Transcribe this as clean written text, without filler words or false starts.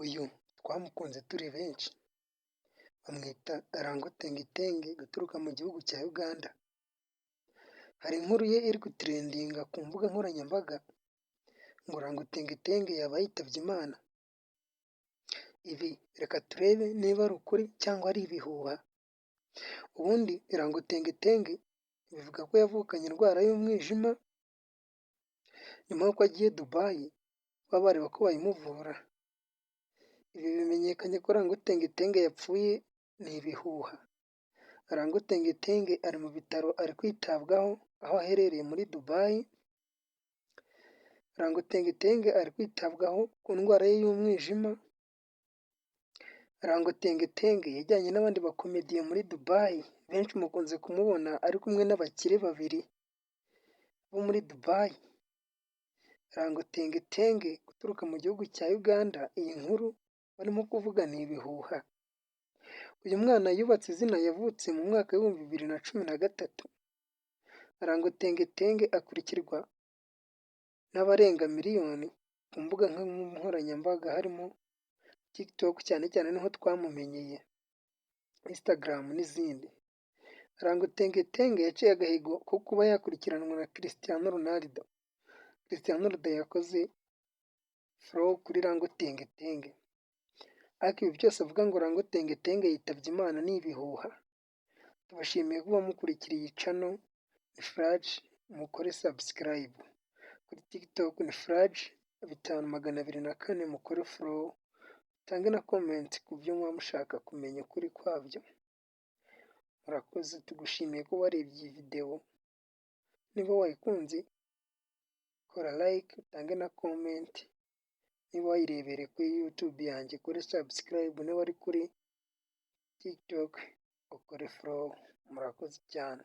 Uyu twamukunze turi benshi bamwita Rango Tengitenge guturuka mu gihugu cya Uganda. Hari inkuru ye iri gutrendinga ku mbuga nkoranyambaga ngo Rango Tengitenge yaba yitabye Imana. Ibi reka turebe niba ari ukuri cyangwa ari ibihuha. Ubundi Rango Tengitenge bivuga ko yavukanye indwara y'umwijima nyuma y'uko agiye Dubai baba bareba ko bayimuvura. Ibi bimenyekanye ko Rango Tengitenge yapfuye ni ibihuha. Rango Tengitenge ari mu bitaro ari kwitabwaho aho aherereye muri Dubai. Rango Tengitenge ari kwitabwaho ku ndwara ye y'umwijima. Rango Tengitenge yajyanye n'abandi bakomediye muri Dubai, benshi mukunze kumubona ari kumwe n'abakire babiri bo muri Dubai. Rango Tengitenge guturuka mu gihugu cya Uganda, iyi nkuru barimo kuvuga ni ibihuha. Uyu mwana yubatse izina yavutse mu mwaka w'ibihumbi 2013. Rango Tengitenge akurikirwa n'abarenga miliyoni ku mbuga nkoranyambaga harimo TikTok, cyane cyane niho twamumenyeye, Instagram n'izindi. Rango Tengitenge yaciye agahigo ko kuba yakurikiranwa na Cristiano Ronaldo. Cristiano Ronaldo yakoze follow kuri Rango Tengitenge. Ariko ibi byose avuga ngo Rango Tengitenge yitabye Imana ni ibihuha. Tubashimiye kuba mukurikira iyi channel. Ni Flash, mukore subscribe. Kuri TikTok ni Flash 5224, mukore follow. Tange na comment ku byo muba mushaka kumenya ukuri kwabyo. Murakoze, tugushimiye ko warebye iyi video. Niba wayikunze kora like, utange na comment. Niba wayirebereye kuri YouTube yanjye kuri subscribe, niba ari kuri TikTok ukore follow. Murakoze cyane.